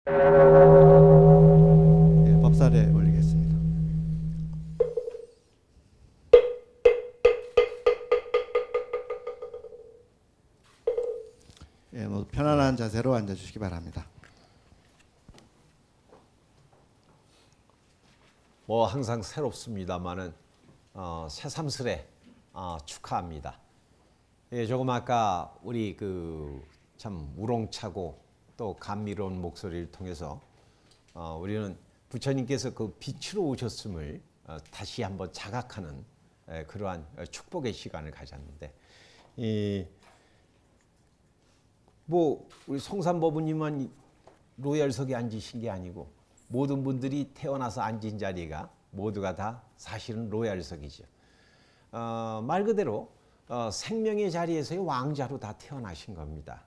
예, 법사에 올리겠습니다. 예, 모두 편안한 자세로 앉아주시기 바랍니다. 뭐 항상 새롭습니다만은 새삼스레 축하합니다. 예, 조금 아까 우리 그 참 우렁차고 또 감미로운 목소리를 통해서 우리는 부처님께서 그 빛으로 오셨음을 다시 한번 자각하는 그러한 축복의 시간을 가졌는데, 뭐 우리 송산법부님은 로열석에 앉으신 게 아니고 모든 분들이 태어나서 앉은 자리가 모두가 다 사실은 로열석이죠. 말 그대로 생명의 자리에서의 왕자로 다 태어나신 겁니다.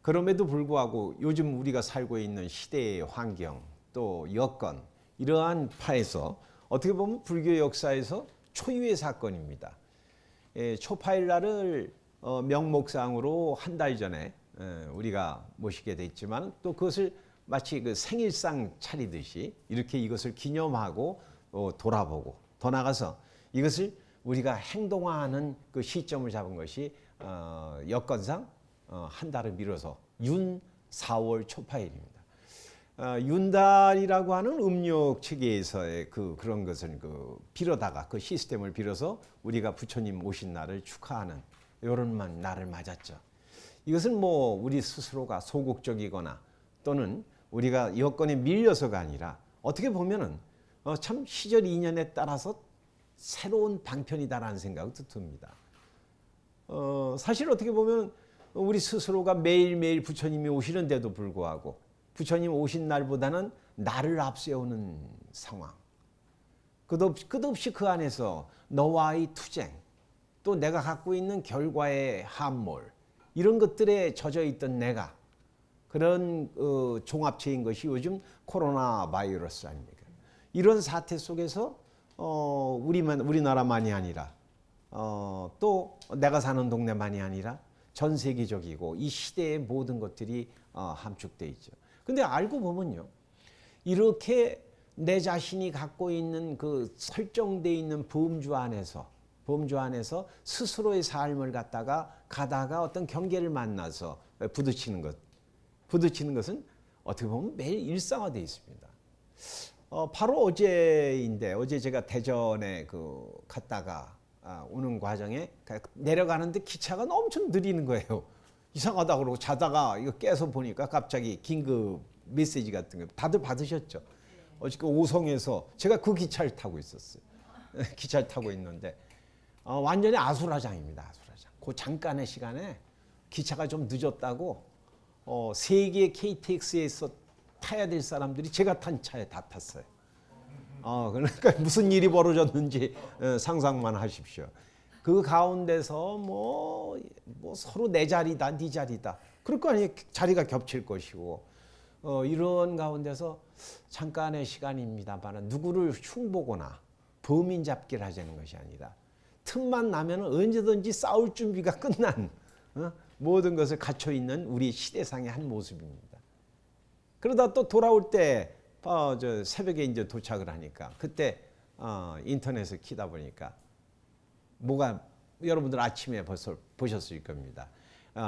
그럼에도 불구하고 요즘 우리가 살고 있는 시대의 환경 또 여건 이러한 파에서 어떻게 보면 불교 역사에서 초유의 사건입니다. 초파일날을 명목상으로 한 달 전에 우리가 모시게 됐지만 또 그것을 마치 그 생일상 차리듯이 이렇게 이것을 기념하고 돌아보고 더 나가서 이것을 우리가 행동화하는 그 시점을 잡은 것이 여건상 한 달을 미뤄서 윤 4월 초파일입니다. 윤달이라고 하는 음력 체계에서의 그런 것을 빌어다가 그 시스템을 빌어서 우리가 부처님 오신 날을 축하하는 이런 날을 맞았죠. 이것은 뭐 우리 스스로가 소극적이거나 또는 우리가 여건에 밀려서가 아니라 어떻게 보면은 참 시절 인연에 따라서 새로운 방편이다라는 생각이 듭니다. 사실 어떻게 보면 우리 스스로가 매일매일 부처님이 오시는데도 불구하고 부처님 오신 날보다는 나를 앞세우는 상황, 끝없이 그 안에서 너와의 투쟁, 또 내가 갖고 있는 결과의 함몰, 이런 것들에 젖어 있던 내가 그런 종합체인 것이 요즘 코로나 바이러스 아닙니까? 이런 사태 속에서 우리나라만이 아니라 또 내가 사는 동네만이 아니라 전 세계적이고 이 시대의 모든 것들이 함축되어 있죠. 근데 알고 보면요, 이렇게 내 자신이 갖고 있는 그 설정되어 있는 범주 안에서 스스로의 삶을 가다가 어떤 경계를 만나서 부딪히는 것은 어떻게 보면 매일 일상화되어 있습니다. 바로 어제 제가 대전에 갔다가 오는 과정에 내려가는데 기차가 엄청 느리는 거예요. 이상하다 그러고 자다가 이거 깨서 보니까 갑자기 긴급 메시지 같은 거 다들 받으셨죠? 어저께 오송에서 제가 그 기차를 타고 있었어요. 기차를 타고 있는데 완전히 아수라장입니다. 아수라장. 그 잠깐의 시간에 기차가 좀 늦었다고 세 개의 KTX에서 타야 될 사람들이 제가 탄 차에 다 탔어요. 그러니까 무슨 일이 벌어졌는지 상상만 하십시오. 그 가운데서 뭐 서로 내 자리다, 네 자리다. 그럴 거 아니에요. 자리가 겹칠 것이고 이런 가운데서 잠깐의 시간입니다만 누구를 흉보거나 범인 잡기를 하자는 것이 아니라 틈만 나면 언제든지 싸울 준비가 끝난 모든 것을 갖춰 있는 우리 시대상의 한 모습입니다. 그러다 또 돌아올 때 새벽에 이제 도착을 하니까 그때 인터넷을 키다 보니까 뭐가 여러분들 아침에 벌써 보셨을 겁니다.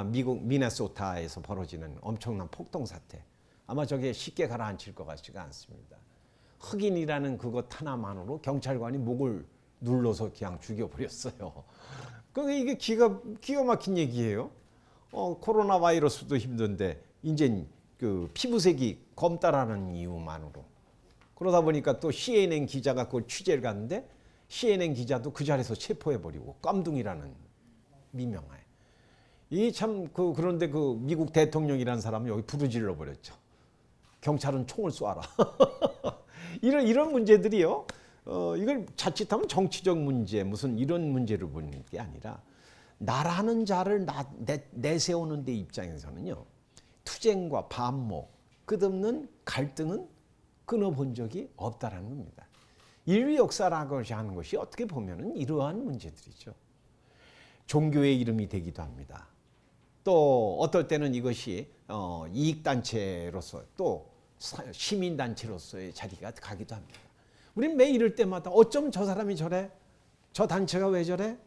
미국 미네소타에서 벌어지는 엄청난 폭동 사태. 아마 저게 쉽게 가라앉힐 것 같지가 않습니다. 흑인이라는 그것 하나만으로 경찰관이 목을 눌러서 그냥 죽여버렸어요. 이게 기가 막힌 얘기예요. 코로나 바이러스도 힘든데 이제 그 피부색이 검다라는 이유만으로 그러다 보니까 또 CNN 기자가 그걸 취재를 갔는데 CNN 기자도 그 자리에서 체포해버리고 깜둥이라는 미명하에 이 참 그런데 그 미국 대통령이라는 사람은 여기 부르질러 버렸죠. 경찰은 총을 쏴라. 이런 문제들이요. 이걸 자칫하면 정치적 문제 무슨 이런 문제를 보는 게 아니라 나라는 자를 내세우는 데 입장에서는요. 투쟁과 반목, 끝없는 갈등은 끊어본 적이 없다라는 겁니다. 인류 역사라고 하는 것이 어떻게 보면은 이러한 문제들이죠. 종교의 이름이 되기도 합니다. 또 어떨 때는 이것이 이익단체로서 또 시민단체로서의 자리가 가기도 합니다. 우리는 매 이럴 때마다 어쩜 저 사람이 저래? 저 단체가 왜 저래?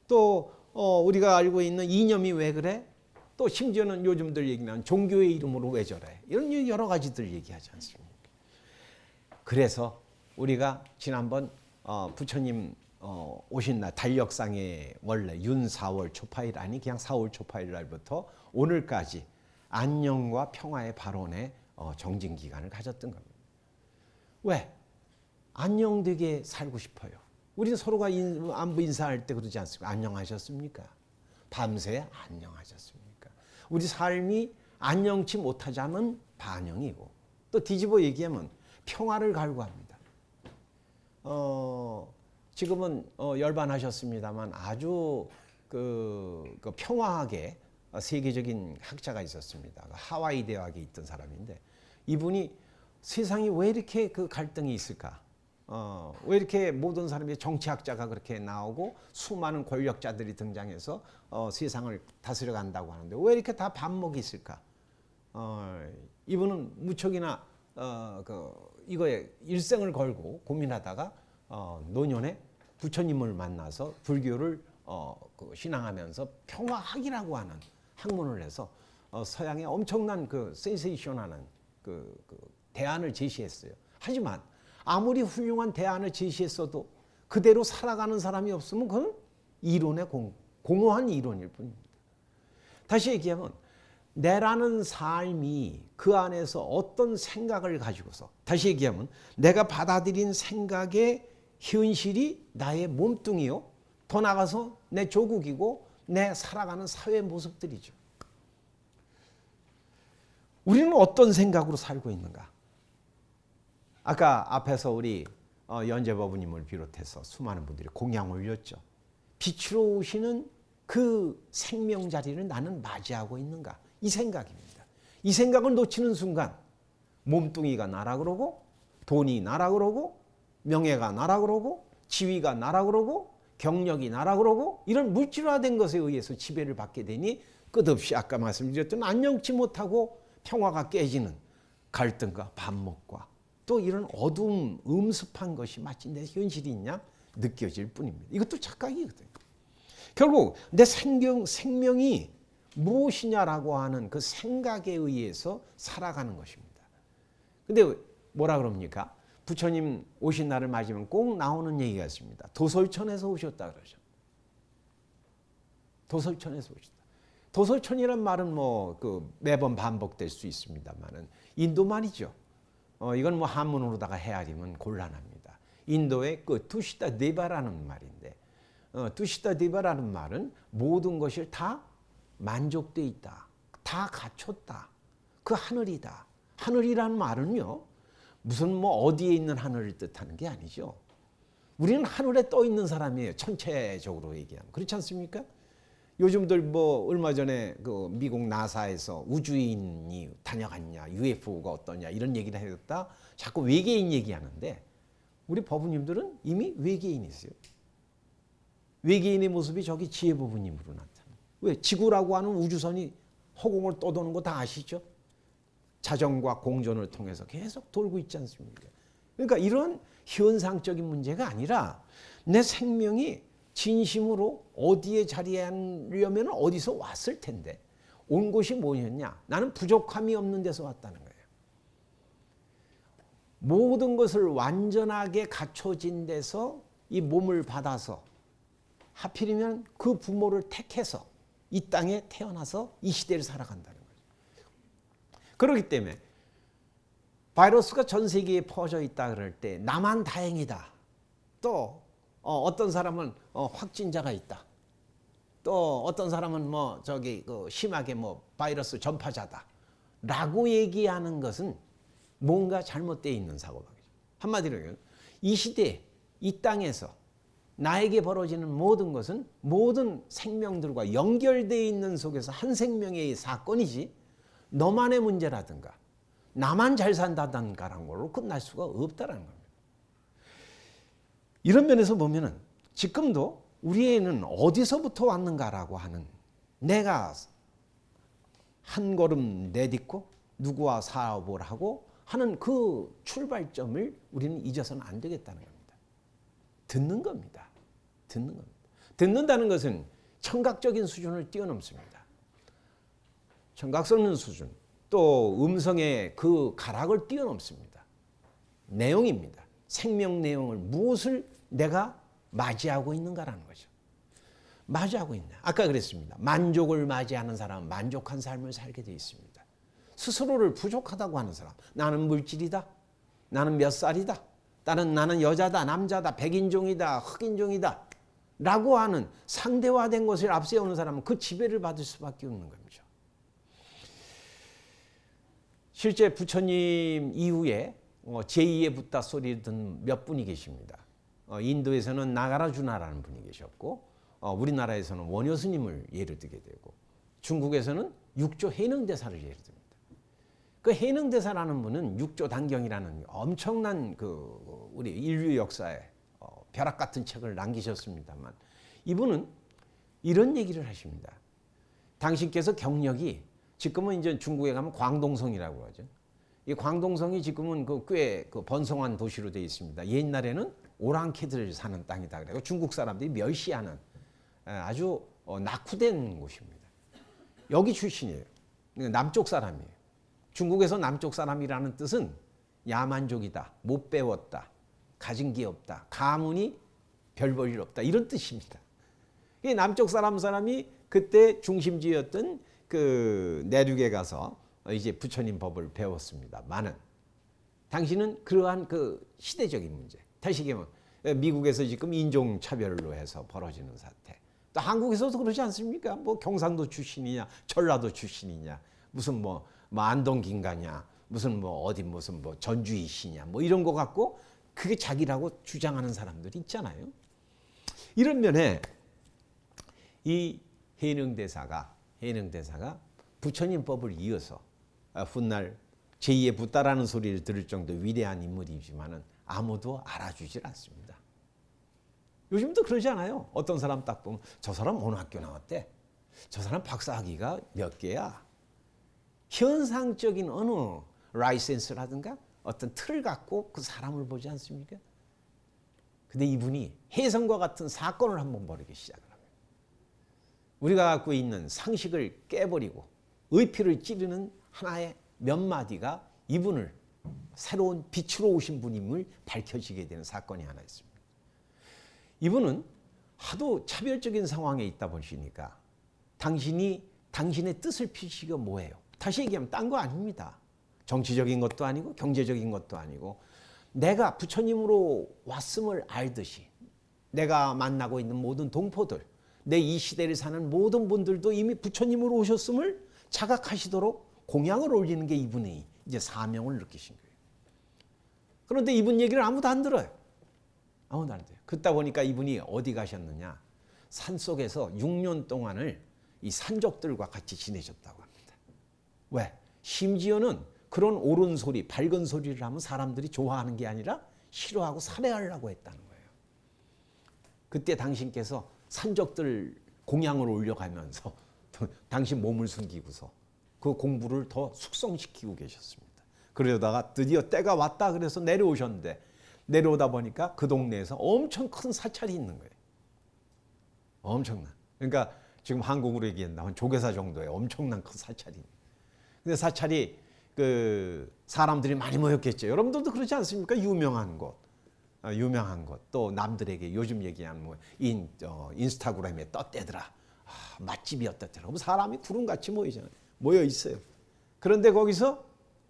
또 우리가 알고 있는 이념이 왜 그래? 또 심지어는 요즘들 얘기는 종교의 이름으로 왜 저래? 이런 여러 가지들 얘기하지 않습니까? 그래서 우리가 지난번 부처님 오신 날 달력상에 원래 윤 4월 초파일 아니 그냥 4월 초파일 날부터 오늘까지 안녕과 평화의 발언에 정진 기간을 가졌던 겁니다. 왜? 안녕되게 살고 싶어요. 우리는 서로가 안부 인사할 때 그러지 않습니까? 안녕하셨습니까? 밤새 안녕하셨습니까? 우리 삶이 안녕치 못하자면 반영이고 또 뒤집어 얘기하면 평화를 갈구합니다. 지금은 열반하셨습니다만 아주 그 평화하게 세계적인 학자가 있었습니다. 하와이 대학에 있던 사람인데 이분이 세상이 왜 이렇게 그 갈등이 있을까? 왜 이렇게 모든 사람이 정치학자가 그렇게 나오고 수많은 권력자들이 등장해서 세상을 다스려 간다고 하는데 왜 이렇게 다 반목이 있을까? 이분은 무척이나 이거에 일생을 걸고 고민하다가 노년에 부처님을 만나서 불교를 신앙하면서 평화학이라고 하는 학문을 해서 서양의 엄청난 그 센세이션하는 그 대안을 제시했어요. 하지만 아무리 훌륭한 대안을 제시했어도 그대로 살아가는 사람이 없으면 그건 이론의 공허한 이론일 뿐입니다. 다시 얘기하면 내라는 삶이 그 안에서 어떤 생각을 가지고서 다시 얘기하면 내가 받아들인 생각의 현실이 나의 몸뚱이요. 더 나아가서 내 조국이고 내 살아가는 사회 모습들이죠. 우리는 어떤 생각으로 살고 있는가? 아까 앞에서 우리 연재법우님을 비롯해서 수많은 분들이 공양 올렸죠. 빛으로 오시는 그 생명 자리를 나는 맞이하고 있는가? 이 생각입니다. 이 생각을 놓치는 순간 몸뚱이가 나라 그러고 돈이 나라 그러고 명예가 나라 그러고 지위가 나라 그러고 경력이 나라 그러고 이런 물질화된 것에 의해서 지배를 받게 되니 끝없이 아까 말씀드렸던 안녕치 못하고 평화가 깨지는 갈등과 반목과 또 이런 어두움 음습한 것이 마치 내 현실이 있냐 느껴질 뿐입니다. 이것도 착각이거든요. 결국 내 생명이 무엇이냐라고 하는 그 생각에 의해서 살아가는 것입니다. 근데 뭐라 그럽니까? 부처님 오신 날을 맞으면 꼭 나오는 얘기가 있습니다. 도솔천에서 오셨다 그러죠. 도솔천에서 오셨다. 도솔천이란 말은 매번 반복될 수 있습니다만은 인도 말이죠. 이건 한문으로다가 헤아리면 곤란합니다. 인도의 그 투시타 데바라는 말인데, 투시타 데바라는 말은 모든 것이 다 만족돼 있다, 다 갖췄다, 그 하늘이다. 하늘이라는 말은요, 무슨 어디에 있는 하늘을 뜻하는 게 아니죠. 우리는 하늘에 떠 있는 사람이에요. 전체적으로 얘기하면 그렇지 않습니까? 요즘들 얼마 전에 그 미국 나사에서 우주인이 다녀갔냐, UFO가 어떠냐 이런 얘기를 했다. 자꾸 외계인 얘기하는데 우리 법우님들은 이미 외계인이세요. 외계인의 모습이 저기 지혜법우님으로 나타나요. 왜? 지구라고 하는 우주선이 허공을 떠도는 거 다 아시죠? 자전과 공전을 통해서 계속 돌고 있지 않습니까? 그러니까 이런 현상적인 문제가 아니라 내 생명이 진심으로 어디에 자리하려면 어디서 왔을 텐데 온 곳이 뭐였냐? 나는 부족함이 없는 데서 왔다는 거예요. 모든 것을 완전하게 갖춰진 데서 이 몸을 받아서 하필이면 그 부모를 택해서 이 땅에 태어나서 이 시대를 살아간다는 거예요. 그렇기 때문에 바이러스가 전 세계에 퍼져 있다 그럴 때 나만 다행이다. 또 어떤 사람은 확진자가 있다. 또 어떤 사람은 심하게 바이러스 전파자다라고 얘기하는 것은 뭔가 잘못되어 있는 사고방식. 한마디로 이 시대, 이 땅에서 나에게 벌어지는 모든 것은 모든 생명들과 연결되어 있는 속에서 한 생명의 사건이지 너만의 문제라든가 나만 잘 산다든가라는 걸로 끝날 수가 없다라는 겁니다. 이런 면에서 보면은 지금도 우리에는 어디서부터 왔는가라고 하는 내가 한 걸음 내딛고 누구와 사업을 하고 하는 그 출발점을 우리는 잊어서는 안 되겠다는 겁니다. 듣는 겁니다. 듣는 겁니다. 듣는다는 것은 청각적인 수준을 뛰어넘습니다. 청각 썩는 수준, 또 음성의 그 가락을 뛰어넘습니다. 내용입니다. 생명 내용을 무엇을 내가 맞이하고 있는가라는 거죠. 맞이하고 있냐. 아까 그랬습니다. 만족을 맞이하는 사람은 만족한 삶을 살게 되어 있습니다. 스스로를 부족하다고 하는 사람, 나는 물질이다, 나는 몇 살이다, 나는 여자다, 남자다, 백인종이다, 흑인종이다 라고 하는 상대화된 것을 앞세우는 사람은 그 지배를 받을 수밖에 없는 겁니다. 실제 부처님 이후에 제2의 붓다 소리를 듣는 몇 분이 계십니다. 인도에서는 나가라주나라는 분이 계셨고, 우리나라에서는 원효 스님을 예를 들게 되고, 중국에서는 육조 해능대사를 예를 듭니다. 그 해능대사라는 분은 육조 단경이라는 엄청난 우리 인류 역사에 벼락 같은 책을 남기셨습니다만, 이분은 이런 얘기를 하십니다. 당신께서 경력이 지금은 이제 중국에 가면 광동성이라고 하죠. 이 광동성이 지금은 꽤 번성한 도시로 되어 있습니다. 옛날에는 오랑캐들 사는 땅이다. 그래서 중국 사람들이 멸시하는 아주 낙후된 곳입니다. 여기 출신이에요. 남쪽 사람이에요. 중국에서 남쪽 사람이라는 뜻은 야만족이다, 못 배웠다, 가진 게 없다, 가문이 별 볼 일 없다, 이런 뜻입니다. 이 남쪽 사람이 그때 중심지였던 그 내륙에 가서 이제 부처님 법을 배웠습니다만은, 당신은 그러한 그 시대적인 문제, 다시 얘기하면 미국에서 지금 인종차별로 해서 벌어지는 사태, 또 한국에서도 그러지 않습니까? 뭐 경상도 출신이냐, 전라도 출신이냐, 무슨 뭐 안동 김가냐, 무슨 무슨 전주이시냐, 뭐 이런 거 갖고 그게 자기라고 주장하는 사람들이 있잖아요. 이런 면에 이 해능대사가 부처님 법을 이어서 훗날 제2의 붓다라는 소리를 들을 정도 위대한 인물이지만은 아무도 알아주질 않습니다. 요즘도 그러지 않아요? 어떤 사람 딱 보면 저 사람 어느 학교 나왔대? 저 사람 박사학위가 몇 개야? 현상적인 어느 라이센스라든가 어떤 틀을 갖고 그 사람을 보지 않습니까? 근데 이분이 혜성과 같은 사건을 한번 벌이기 시작을 합니다. 우리가 갖고 있는 상식을 깨버리고 의피를 찌르는 하나의 몇 마디가 이분을 새로운 빛으로 오신 분임을 밝혀지게 되는 사건이 하나 있습니다. 이분은 하도 차별적인 상황에 있다 보시니까 당신의 뜻을 펼치기가 뭐예요? 다시 얘기하면 딴 거 아닙니다. 정치적인 것도 아니고 경제적인 것도 아니고, 내가 부처님으로 왔음을 알듯이 내가 만나고 있는 모든 동포들, 내 이 시대를 사는 모든 분들도 이미 부처님으로 오셨음을 자각하시도록 공양을 올리는 게 이분의 이제 사명을 느끼신 거예요. 그런데 이분 얘기를 아무도 안 들어요. 아무도 안 들어요. 그러다 보니까 이분이 어디 가셨느냐, 산속에서 6년 동안을 이 산적들과 같이 지내셨다고 합니다. 왜? 심지어는 그런 옳은 소리, 밝은 소리를 하면 사람들이 좋아하는 게 아니라 싫어하고 살해하려고 했다는 거예요. 그때 당신께서 산적들 공양을 올려가면서 당신 몸을 숨기고서 그 공부를 더 숙성시키고 계셨습니다. 그러다가 드디어 때가 왔다 그래서 내려오셨는데, 내려오다 보니까 그 동네에서 엄청 큰 사찰이 있는 거예요. 엄청난. 그러니까 지금 한국으로 얘기한다면 조계사 정도의 엄청난 큰 사찰이. 근데 사찰이 그 사람들이 많이 모였겠죠. 여러분들도 그렇지 않습니까? 유명한 곳. 또 남들에게 요즘 얘기하는 뭐 인스타그램에 떴대더라. 맛집이었다더라. 그럼 사람이 구름같이 모여 있어요. 그런데 거기서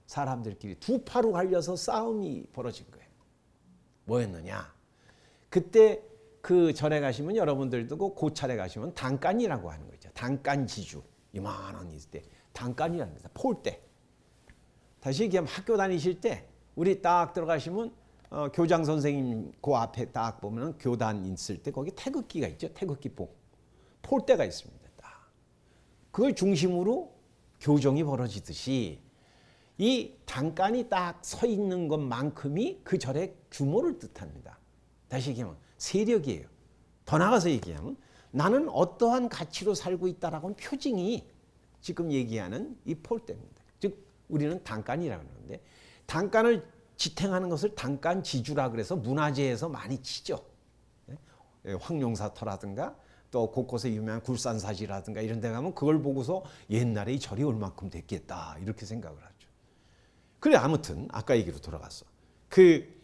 사람들끼리 두 파로 갈려서 싸움이 벌어진 거예요. 뭐였느냐? 그때 그 절에 가시면 여러분들도 그 고찰에 가시면 단간이라고 하는 거 있죠. 단간지주 이만한 있을 때 단간이라는 거죠. 폴대. 다시 얘기하면 학교 다니실 때 우리 딱 들어가시면 교장 선생님 그 앞에 딱 보면 교단 있을 때 거기 태극기가 있죠. 태극기봉. 폴대가 있습니다. 딱. 그걸 중심으로 교정이 벌어지듯이 이 단간이 딱 서 있는 것만큼이 그 절의 규모를 뜻합니다. 다시 얘기하면 세력이에요. 더 나가서 얘기하면 나는 어떠한 가치로 살고 있다라고 하는 표징이 지금 얘기하는 이 폴대입니다. 즉 우리는 단간이라고 하는데 단간을 지탱하는 것을 단간지주라 그래서 문화재에서 많이 치죠. 황룡사터라든가 또 곳곳에 유명한 굴산사지라든가 이런 데 가면 그걸 보고서 옛날에 이 절이 얼만큼 됐겠다 이렇게 생각을 하죠. 그래 아무튼 아까 얘기로 돌아갔어. 그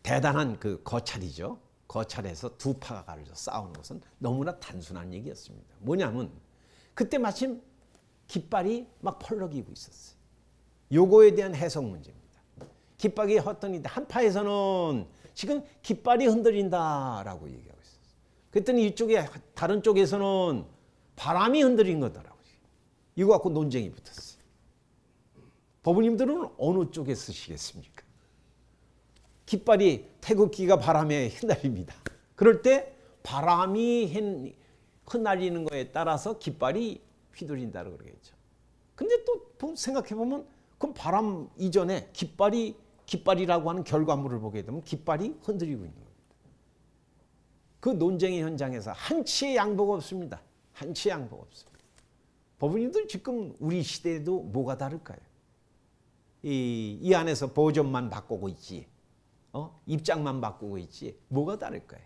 대단한 그 거찰이죠. 거찰에서 두 파가 가려져 싸우는 것은 너무나 단순한 얘기였습니다. 뭐냐면 그때 마침 깃발이 막 펄럭이고 있었어요. 요거에 대한 해석 문제입니다. 깃발이 헛떠는데 한 파에서는 지금 깃발이 흔들린다라고 얘기하고 있었어요. 그랬더니 이쪽에 다른 쪽에서는 바람이 흔들린 거더라고요. 이거 갖고 논쟁이 붙었어요. 법원님들은 어느 쪽에 쓰시겠습니까? 깃발이 태극기가 바람에 휘날립니다. 그럴 때 바람이 흩날리는 거에 따라서 깃발이 휘둘린다고 그러겠죠. 근데 또 생각해 보면 그럼 바람 이전에 깃발이라고 하는 결과물을 보게 되면 깃발이 흔들리고 있는 겁니다. 그 논쟁의 현장에서 한치의 양보가 없습니다. 한치의 양보가 없습니다. 법원님들 지금 우리 시대에도 뭐가 다를까요? 이 안에서 버전만 바꾸고 있지. 입장만 바꾸고 있지. 뭐가 다를까요?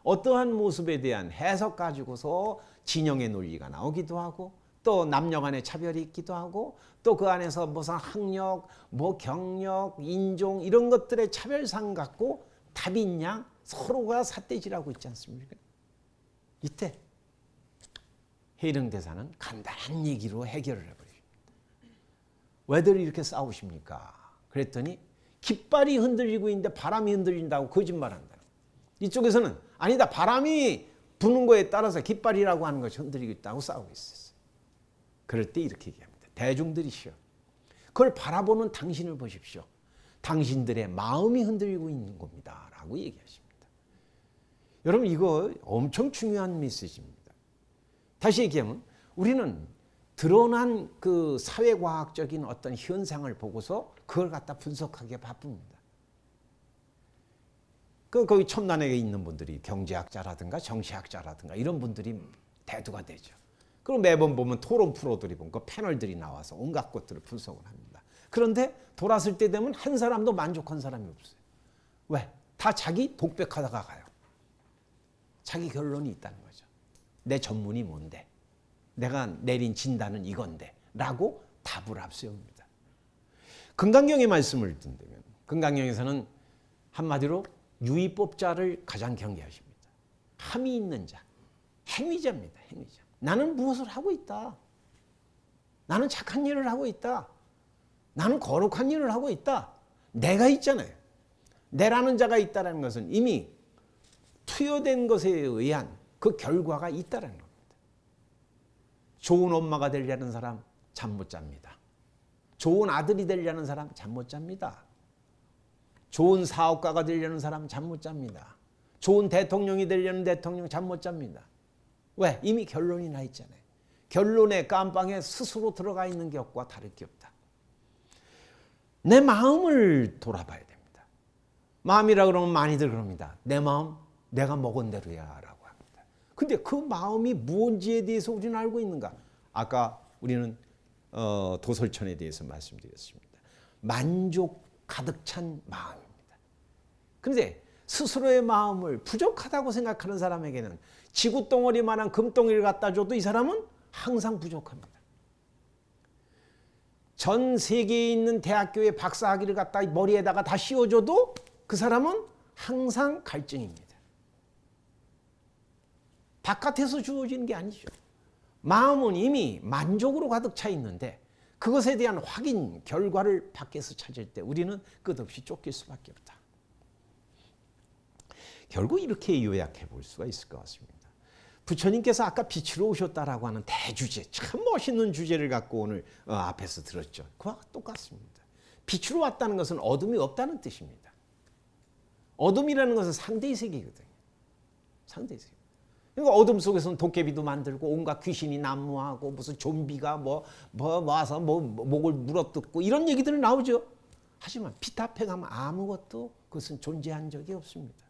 어떠한 모습에 대한 해석 가지고서 진영의 논리가 나오기도 하고 또 남녀 간의 차별이 있기도 하고 또 그 안에서 무슨 학력, 뭐 경력, 인종 이런 것들의 차별상 갖고 답이 있냐? 서로가 삿대질하고 있지 않습니까? 이때 해령 대사는 간단한 얘기로 해결을 해버립니다. 왜들 이렇게 싸우십니까? 그랬더니 깃발이 흔들리고 있는데 바람이 흔들린다고 거짓말한다. 이쪽에서는 아니다. 바람이 부는 거에 따라서 깃발이라고 하는 것이 흔들리고 있다고 싸우고 있었어요. 그럴 때 이렇게 얘기합니다. 대중들이시여. 그걸 바라보는 당신을 보십시오. 당신들의 마음이 흔들리고 있는 겁니다. 라고 얘기하십니다. 여러분 이거 엄청 중요한 메시지입니다. 다시 얘기하면 우리는 드러난 그 사회과학적인 어떤 현상을 보고서 그걸 갖다 분석하기에 바쁩니다. 거기 첨단에 있는 분들이 경제학자라든가 정치학자라든가 이런 분들이 대두가 되죠. 그럼 매번 보면 토론 프로들이 보면 그 패널들이 나와서 온갖 것들을 분석을 합니다. 그런데 돌았을 때 되면 한 사람도 만족한 사람이 없어요. 왜? 다 자기 독백하다가 가요. 자기 결론이 있다는 거죠. 내 전문이 뭔데? 내가 내린 진단은 이건데 라고 답을 앞세웁니다. 금강경의 말씀을 듣는다면 금강경에서는 한마디로 유의법자를 가장 경계하십니다. 함이 있는 자, 행위자입니다. 행위자. 나는 무엇을 하고 있다. 나는 착한 일을 하고 있다. 나는 거룩한 일을 하고 있다. 내가 있잖아요. 내라는 자가 있다는 것은 이미 투여된 것에 의한 그 결과가 있다는 겁니다. 좋은 엄마가 되려는 사람 잠 못 잡니다. 좋은 아들이 되려는 사람 잠 못 잡니다. 좋은 사업가가 되려는 사람 잠 못 잡니다. 좋은 대통령이 되려는 대통령 잠 못 잡니다. 왜? 이미 결론이 나 있잖아요. 결론의 깜방에 스스로 들어가 있는 것과 다를 게 없다. 내 마음을 돌아봐야 됩니다. 마음이라 그러면 많이들 그럽니다. 내 마음 내가 먹은 대로야 라고 합니다. 근데 그 마음이 무엇인지에 대해서 우리는 알고 있는가? 아까 우리는 도설천에 대해서 말씀드렸습니다. 만족 가득 찬 마음입니다. 그런데 스스로의 마음을 부족하다고 생각하는 사람에게는 지구덩어리만한 금덩이를 갖다 줘도 이 사람은 항상 부족합니다. 전 세계에 있는 대학교의 박사학위를 갖다 머리에다가 다 씌워줘도 그 사람은 항상 갈증입니다. 바깥에서 주어지는 게 아니죠. 마음은 이미 만족으로 가득 차 있는데 그것에 대한 확인, 결과를 밖에서 찾을 때 우리는 끝없이 쫓길 수밖에 없다. 결국 이렇게 요약해 볼 수가 있을 것 같습니다. 부처님께서 아까 빛으로 오셨다라고 하는 대주제, 참 멋있는 주제를 갖고 오늘 앞에서 들었죠. 그와 똑같습니다. 빛으로 왔다는 것은 어둠이 없다는 뜻입니다. 어둠이라는 것은 상대의 세계거든요. 상대의 세계. 그러니까 어둠 속에서는 도깨비도 만들고 온갖 귀신이 난무하고 무슨 좀비가 와서 목을 물어뜯고 이런 얘기들이 나오죠. 하지만 빛 앞에 가면 아무것도 그것은 존재한 적이 없습니다.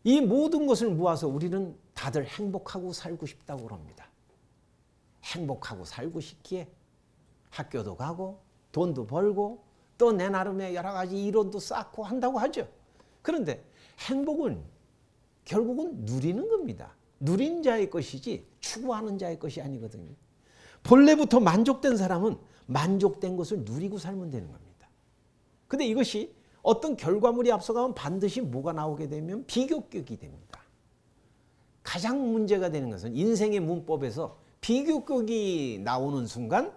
이 모든 것을 모아서 우리는 다들 행복하고 살고 싶다고 그럽니다. 행복하고 살고 싶기에 학교도 가고 돈도 벌고 또 내 나름의 여러 가지 이론도 쌓고 한다고 하죠. 그런데 행복은 결국은 누리는 겁니다. 누린 자의 것이지 추구하는 자의 것이 아니거든요. 본래부터 만족된 사람은 만족된 것을 누리고 살면 되는 겁니다. 근데 이것이 어떤 결과물이 앞서가면 반드시 뭐가 나오게 되면 비교격이 됩니다. 가장 문제가 되는 것은 인생의 문법에서 비교격이 나오는 순간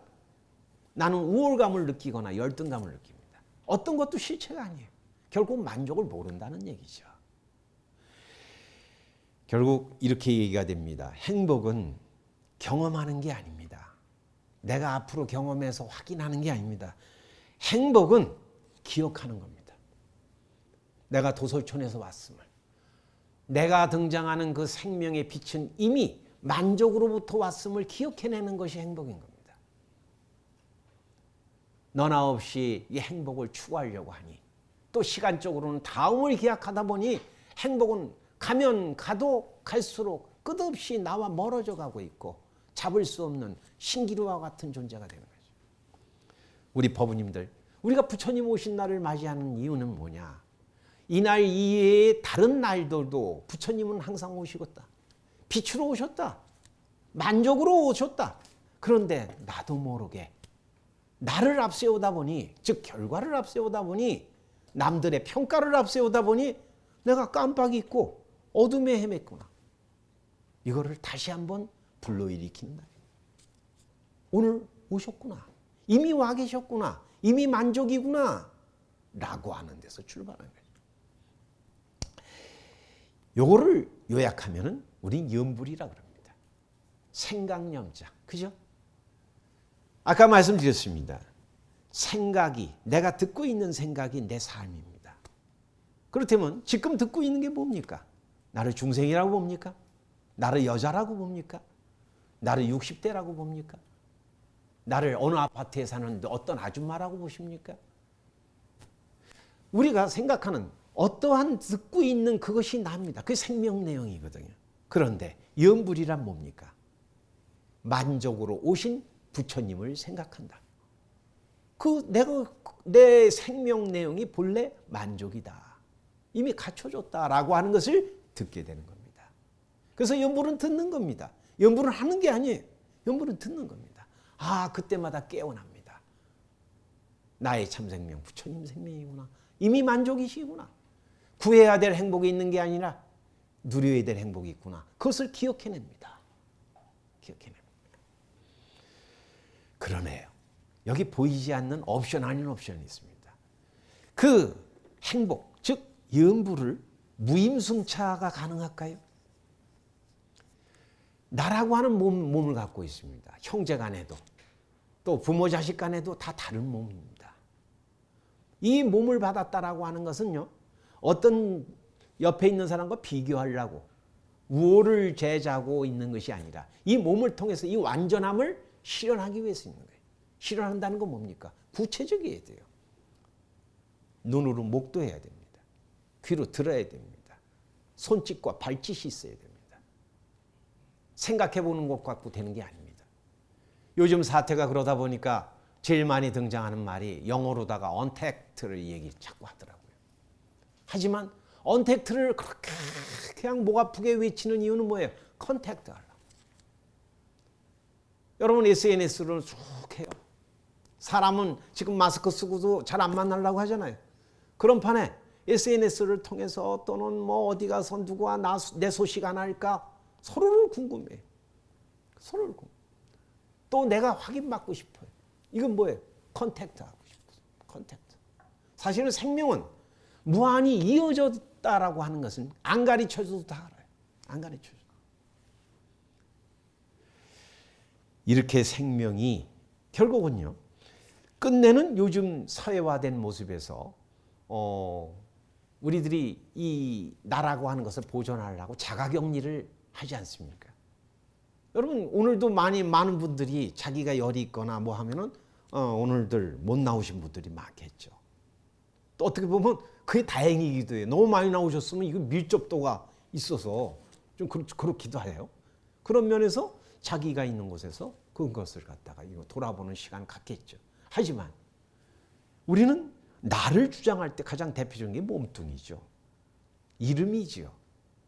나는 우월감을 느끼거나 열등감을 느낍니다. 어떤 것도 실체가 아니에요. 결국 만족을 모른다는 얘기죠. 결국 이렇게 얘기가 됩니다. 행복은 경험하는 게 아닙니다. 내가 앞으로 경험해서 확인하는 게 아닙니다. 행복은 기억하는 겁니다. 내가 도솔촌에서 왔음을, 내가 등장하는 그 생명의 빛은 이미 만족으로부터 왔음을 기억해내는 것이 행복인 겁니다. 너나 없이 이 행복을 추구하려고 하니 또 시간적으로는 다음을 기약하다 보니 행복은 가면 가도 갈수록 끝없이 나와 멀어져 가고 있고 잡을 수 없는 신기루와 같은 존재가 되는 거죠. 우리 법우님들, 우리가 부처님 오신 날을 맞이하는 이유는 뭐냐? 이날 이외의 다른 날들도 부처님은 항상 오시겠다. 빛으로 오셨다. 만족으로 오셨다. 그런데 나도 모르게 나를 앞세우다 보니, 즉 결과를 앞세우다 보니, 남들의 평가를 앞세우다 보니 내가 깜빡이 잊고 어둠에 헤맸구나. 이거를 다시 한번 불러일으키는 날이에요. 오늘 오셨구나. 이미 와 계셨구나. 이미 만족이구나. 라고 하는 데서 출발하는 거예요. 요거를 요약하면은 우린 염불이라고 합니다. 생각염자. 그죠? 아까 말씀드렸습니다. 생각이, 내가 듣고 있는 생각이 내 삶입니다. 그렇다면 지금 듣고 있는 게 뭡니까? 나를 중생이라고 봅니까? 나를 여자라고 봅니까? 나를 60대라고 봅니까? 나를 어느 아파트에 사는 어떤 아줌마라고 보십니까? 우리가 생각하는 어떠한 듣고 있는 그것이 납니다. 그게 생명 내용이거든요. 그런데 염불이란 뭡니까? 만족으로 오신 부처님을 생각한다. 내 생명 내용이 본래 만족이다. 이미 갖춰졌다라고 하는 것을 듣게 되는 겁니다. 그래서 염불은 듣는 겁니다. 염불은 하는 게 아니에요. 염불은 듣는 겁니다. 아, 그때마다 깨어납니다. 나의 참 생명, 부처님 생명이구나. 이미 만족이시구나. 구해야 될 행복이 있는 게 아니라 누려야 될 행복이 있구나. 그것을 기억해냅니다. 기억해냅니다. 그러네요. 여기 보이지 않는 옵션 아닌 옵션이 있습니다. 그 행복, 즉 염불을 무임승차가 가능할까요? 나라고 하는 몸을 갖고 있습니다. 형제 간에도 또 부모 자식 간에도 다 다른 몸입니다. 이 몸을 받았다라고 하는 것은요, 어떤 옆에 있는 사람과 비교하려고 우월을 제자고 있는 것이 아니라 이 몸을 통해서 이 완전함을 실현하기 위해서 있는 거예요. 실현한다는 건 뭡니까? 구체적이어야 돼요. 눈으로 목도해야 됩니다. 귀로 들어야 됩니다. 손짓과 발짓이 있어야 됩니다. 생각해보는 것 갖고 되는 게 아닙니다. 요즘 사태가 그러다 보니까 제일 많이 등장하는 말이 영어로다가 언택트를 얘기 자꾸 하더라고요. 하지만 언택트를 그렇게 그냥 목 아프게 외치는 이유는 뭐예요? 컨택트 하려고. 여러분 SNS를 쭉 해요. 사람은 지금 마스크 쓰고도 잘 안 만나려고 하잖아요. 그런 판에 SNS를 통해서 또는 뭐 어디 가서 누구와 내 소식 안 할까 서로를 궁금해요. 서로를 궁금해요. 또 내가 확인받고 싶어요. 이건 뭐예요? 컨택트 하고 싶어요. 컨택트. 사실은 생명은 무한히 이어졌다라고 하는 것은 안 가르쳐줘도 다 알아요. 안 가르쳐줘도. 이렇게 생명이 결국은요, 끝내는 요즘 사회화된 모습에서 우리들이 이 나라고 하는 것을 보존하려고 자가격리를 하지 않습니까? 여러분 오늘도 많은 분들이 자기가 열이 있거나 뭐 하면은 오늘들 못 나오신 분들이 많겠죠. 또 어떻게 보면 그게 다행이기도 해요. 너무 많이 나오셨으면 이거 밀접도가 있어서 좀 그렇기도 해요. 그런 면에서 자기가 있는 곳에서 그것을 갖다가 이거 돌아보는 시간 갖겠죠. 하지만 우리는 나를 주장할 때 가장 대표적인 게 몸뚱이죠. 이름이지요.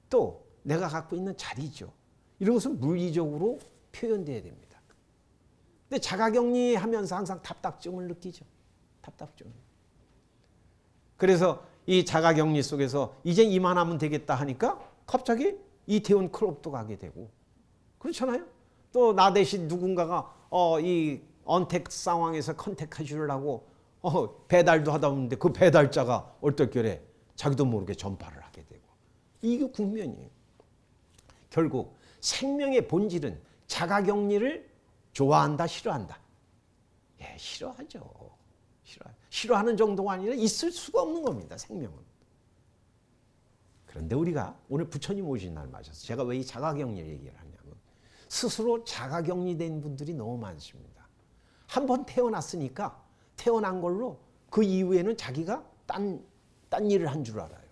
또 내가 갖고 있는 자리죠. 이런 것은 물리적으로 표현돼야 됩니다. 근데 자가격리하면서 항상 답답증을 느끼죠. 답답증. 그래서 이 자가격리 속에서 이제 이만하면 되겠다 하니까 갑자기 이태원 클럽도 가게 되고 그렇잖아요. 또 나 대신 누군가가 이 언택 상황에서 컨택해 주려고 배달도 하다 보는데 그 배달자가 얼떨결에 자기도 모르게 전파를 하게 되고 이게 국면이에요. 결국 생명의 본질은 자가격리를 좋아한다, 싫어한다. 예, 싫어하죠. 싫어하는 정도가 아니라 있을 수가 없는 겁니다. 생명은. 그런데 우리가 오늘 부처님 오신 날 맞아서 제가 왜 이 자가격리 얘기를 하냐면 스스로 자가격리된 분들이 너무 많습니다. 한번 태어났으니까 태어난 걸로 그 이후에는 자기가 딴 일을 한 줄 알아요.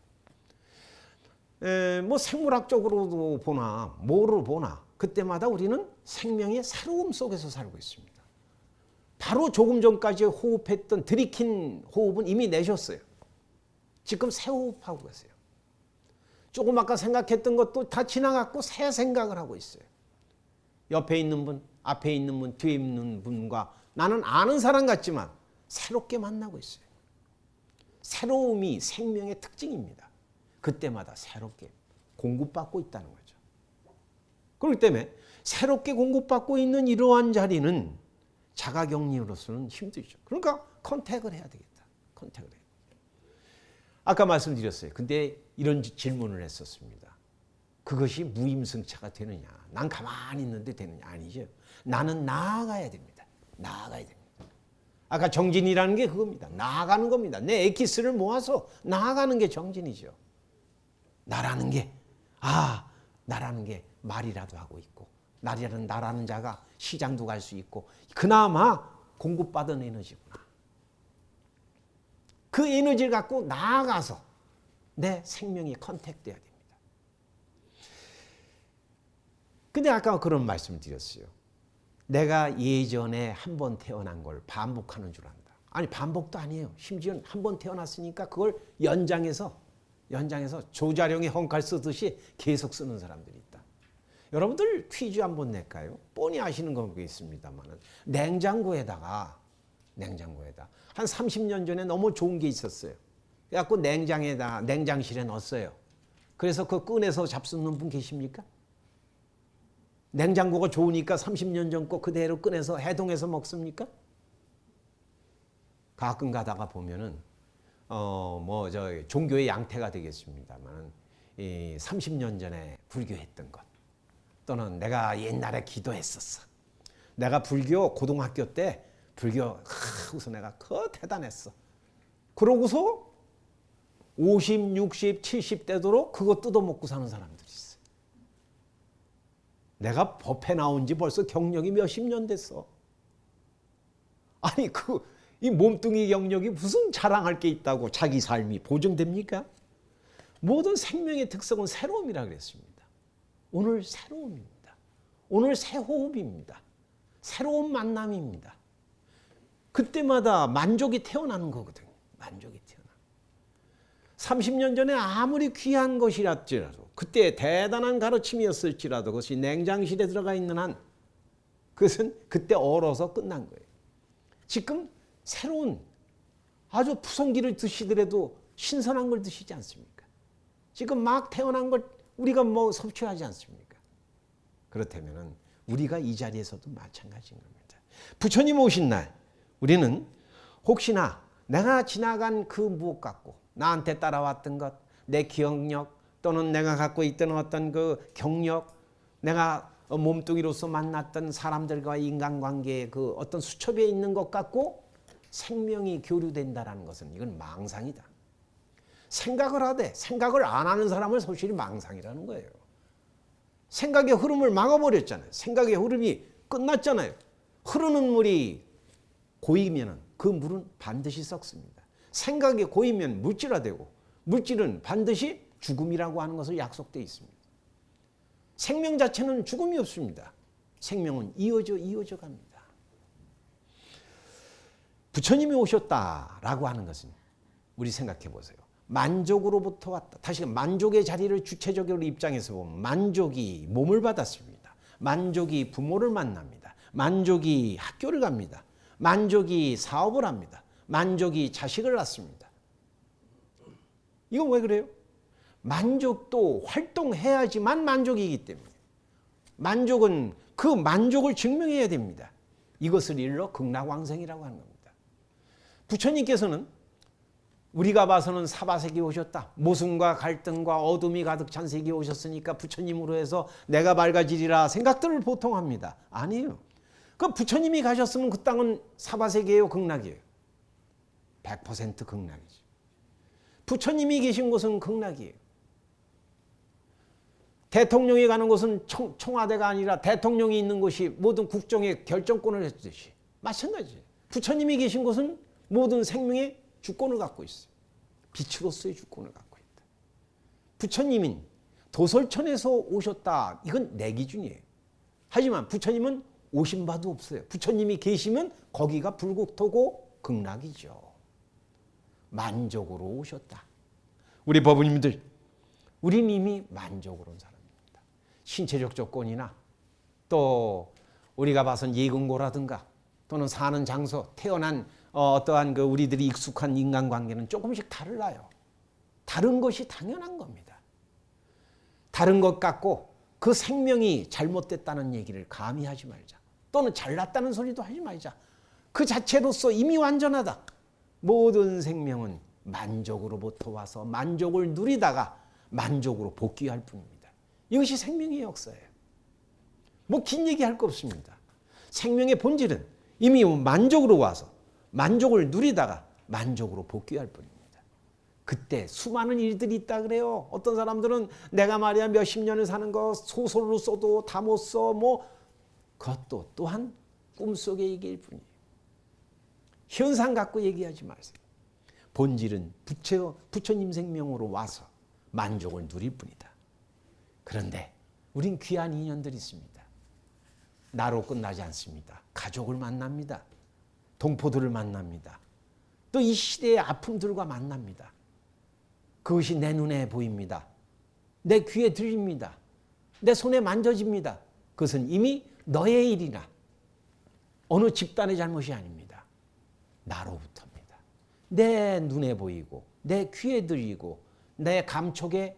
뭐 생물학적으로도 보나 뭐로 보나 그때마다 우리는 생명의 새로움 속에서 살고 있습니다. 바로 조금 전까지 호흡했던 들이킨 호흡은 이미 내셨어요. 지금 새 호흡하고 계세요. 조금 아까 생각했던 것도 다 지나갔고 새 생각을 하고 있어요. 옆에 있는 분, 앞에 있는 분, 뒤에 있는 분과 나는 아는 사람 같지만 새롭게 만나고 있어요. 새로움이 생명의 특징입니다. 그때마다 새롭게 공급받고 있다는 거죠. 그렇기 때문에 새롭게 공급받고 있는 이러한 자리는 자가격리로서는 힘들죠. 그러니까 컨택을 해야 되겠다. 컨택을 해야 되겠다. 아까 말씀드렸어요. 근데 이런 질문을 했었습니다. 그것이 무임승차가 되느냐. 난 가만히 있는데 되느냐. 아니죠. 나는 나아가야 됩니다. 나아가야 됩니다. 아까 정진이라는 게 그겁니다. 나아가는 겁니다. 내 엑기스를 모아서 나아가는 게 정진이죠. 나라는 게 말이라도 하고 있고 나라는 자가 시장도 갈 수 있고 그나마 공급받은 에너지구나. 그 에너지를 갖고 나아가서 내 생명이 컨택돼야 됩니다. 근데 아까 그런 말씀을 드렸어요. 내가 예전에 한 번 태어난 걸 반복하는 줄 안다. 아니 반복도 아니에요. 심지어 한 번 태어났으니까 그걸 연장해서 조자룡이 헝칼 쓰듯이 계속 쓰는 사람들이 있다. 여러분들 퀴즈 한번 낼까요? 뻔히 아시는 거겠습니다만 냉장고에다가 한 30년 전에 너무 좋은 게 있었어요. 그래갖고 냉장실에 넣었어요. 그래서 그 꺼내서 잡수는 분 계십니까? 냉장고가 좋으니까 30년 전 거 그대로 꺼내서 해동해서 먹습니까? 가끔 가다가 보면은 종교의 양태가 되겠습니다만 30년 전에 불교했던 것 또는 내가 옛날에 기도했었어. 내가 불교 고등학교 때 우선 내가 대단했어. 그러고서 50, 60, 70 되도록 그거 뜯어먹고 사는 사람들이 있어. 내가 법회 나온 지 벌써 경력이 몇십 년 됐어. 아니 이 몸뚱이 경력이 무슨 자랑할 게 있다고 자기 삶이 보증됩니까? 모든 생명의 특성은 새로움이라 그랬습니다. 오늘 새로움입니다. 오늘 새 호흡입니다. 새로운 만남입니다. 그때마다 만족이 태어나는 거거든요. 만족이 태어나. 30년 전에 아무리 귀한 것이랄지라도 그때 대단한 가르침이었을지라도 그것이 냉장실에 들어가 있는 한 그것은 그때 얼어서 끝난 거예요. 지금 새로운 아주 푸성기를 드시더라도 신선한 걸 드시지 않습니까? 지금 막 태어난 걸 우리가 섭취하지 않습니까? 그렇다면 우리가 이 자리에서도 마찬가지인 겁니다. 부처님 오신 날 우리는 혹시나 내가 지나간 그 무엇 갖고 나한테 따라왔던 것, 내 기억력 또는 내가 갖고 있던 어떤 그 경력, 내가 몸뚱이로서 만났던 사람들과의 인간관계의 그 어떤 수첩에 있는 것 갖고 생명이 교류된다는 것은 이건 망상이다. 생각을 하되 생각을 안 하는 사람을 소실히 망상이라는 거예요. 생각의 흐름을 막아버렸잖아요. 생각의 흐름이 끝났잖아요. 흐르는 물이 고이면 그 물은 반드시 썩습니다. 생각이 고이면 물질화되고 물질은 반드시 죽음이라고 하는 것을 약속되어 있습니다. 생명 자체는 죽음이 없습니다. 생명은 이어져 갑니다. 부처님이 오셨다라고 하는 것은 우리 생각해 보세요. 만족으로부터 왔다. 다시 만족의 자리를 주체적으로 입장에서 보면 만족이 몸을 받았습니다. 만족이 부모를 만납니다. 만족이 학교를 갑니다. 만족이 사업을 합니다. 만족이 자식을 낳습니다. 이건 왜 그래요? 만족도 활동해야지만 만족이기 때문에 만족은 그 만족을 증명해야 됩니다. 이것을 일러 극락왕생이라고 하는 겁니다. 부처님께서는 우리가 봐서는 사바세계에 오셨다. 모순과 갈등과 어둠이 가득 찬 세계에 오셨으니까 부처님으로 해서 내가 밝아지리라 생각들을 보통 합니다. 아니에요. 그 부처님이 가셨으면 그 땅은 사바세계예요, 극락이에요? 100% 극락이죠. 부처님이 계신 곳은 극락이에요. 대통령이 가는 곳은 청와대가 아니라 대통령이 있는 곳이 모든 국정의 결정권을 했듯이 마찬가지예요. 부처님이 계신 곳은 모든 생명의 주권을 갖고 있어요. 빛으로서의 주권을 갖고 있다. 부처님인 도솔천에서 오셨다. 이건 내 기준이에요. 하지만 부처님은 오신 바도 없어요. 부처님이 계시면 거기가 불국토고 극락이죠. 만족으로 오셨다. 우리 법부님들, 우린 이미 만족으로 온 사람입니다. 신체적 조건이나 또 우리가 봐선 예금고라든가 또는 사는 장소, 태어난 어떠한 그 우리들이 익숙한 인간관계는 조금씩 달라요. 다른 것이 당연한 겁니다. 다른 것 같고 그 생명이 잘못됐다는 얘기를 감히 하지 말자. 또는 잘났다는 소리도 하지 말자. 그 자체로서 이미 완전하다. 모든 생명은 만족으로부터 와서 만족을 누리다가 만족으로 복귀할 뿐입니다. 이것이 생명의 역사예요. 뭐 긴 얘기할 거 없습니다. 생명의 본질은 이미 만족으로 와서 만족을 누리다가 만족으로 복귀할 뿐입니다. 그때 수많은 일들이 있다 그래요. 어떤 사람들은 내가 말이야 몇십 년을 사는 거 소설로 써도 다 못 써. 뭐 그것도 또한 꿈속의 얘기일 뿐이에요. 현상 갖고 얘기하지 마세요. 본질은 부처님 생명으로 와서 만족을 누릴 뿐이다. 그런데 우린 귀한 인연들이 있습니다. 나로 끝나지 않습니다. 가족을 만납니다. 동포들을 만납니다. 또 이 시대의 아픔들과 만납니다. 그것이 내 눈에 보입니다. 내 귀에 들립니다. 내 손에 만져집니다. 그것은 이미 너의 일이나 어느 집단의 잘못이 아닙니다. 나로부터입니다. 내 눈에 보이고 내 귀에 들리고 내 감촉에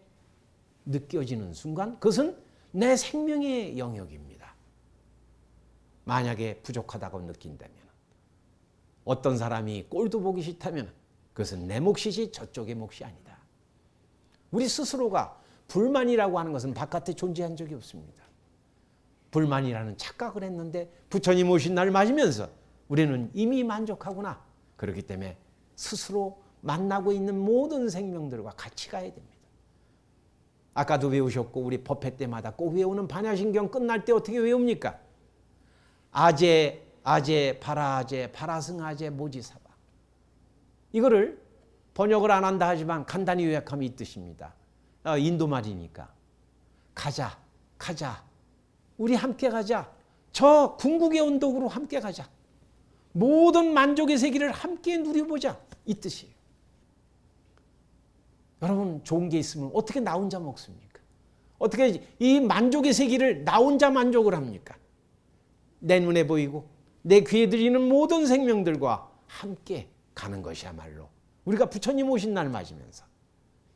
느껴지는 순간 그것은 내 생명의 영역입니다. 만약에 부족하다고 느낀다면 어떤 사람이 꼴도 보기 싫다면 그것은 내 몫이지 저쪽의 몫이 아니다. 우리 스스로가 불만이라고 하는 것은 바깥에 존재한 적이 없습니다. 불만이라는 착각을 했는데 부처님 오신 날 맞으면서 우리는 이미 만족하구나. 그렇기 때문에 스스로 만나고 있는 모든 생명들과 같이 가야 됩니다. 아까도 외우셨고 우리 법회 때마다 꼭 외우는 반야신경 끝날 때 어떻게 외웁니까? 아제, 파라아제, 파라승아제, 모지사바. 이거를 번역을 안 한다 하지만 간단히 요약하면 이 뜻입니다. 인도 말이니까. 가자. 우리 함께 가자. 저 궁극의 언덕으로 함께 가자. 모든 만족의 세계를 함께 누려보자. 이 뜻이에요. 여러분 좋은 게 있으면 어떻게 나 혼자 먹습니까? 어떻게 이 만족의 세계를 나 혼자 만족을 합니까? 내 눈에 보이고 내 귀에 들리는 모든 생명들과 함께 가는 것이야말로 우리가 부처님 오신 날 맞으면서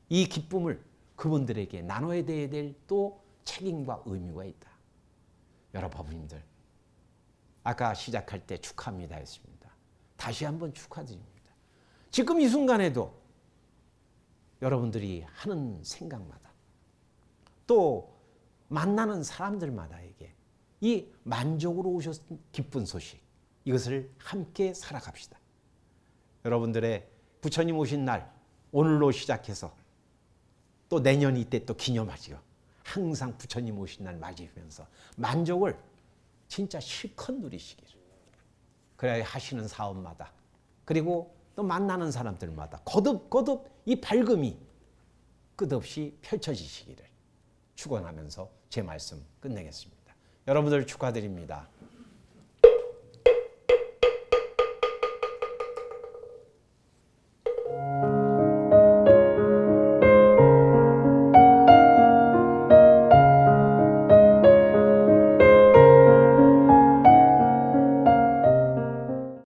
이 기쁨을 그분들에게 나눠야 될 또 책임과 의무가 있다. 여러분 법인들 아까 시작할 때 축하합니다 했습니다. 다시 한번 축하드립니다. 지금 이 순간에도 여러분들이 하는 생각마다 또 만나는 사람들마다에게 이 만족으로 오셨던 기쁜 소식 이것을 함께 살아갑시다. 여러분들의 부처님 오신 날 오늘로 시작해서 또 내년 이때 또 기념하지요. 항상 부처님 오신 날 맞으면서 만족을 진짜 실컷 누리시기를. 그래야 하시는 사업마다 그리고 또 만나는 사람들마다 거듭 이 밝음이 끝없이 펼쳐지시기를 축원하면서 제 말씀 끝내겠습니다. 여러분들 축하드립니다.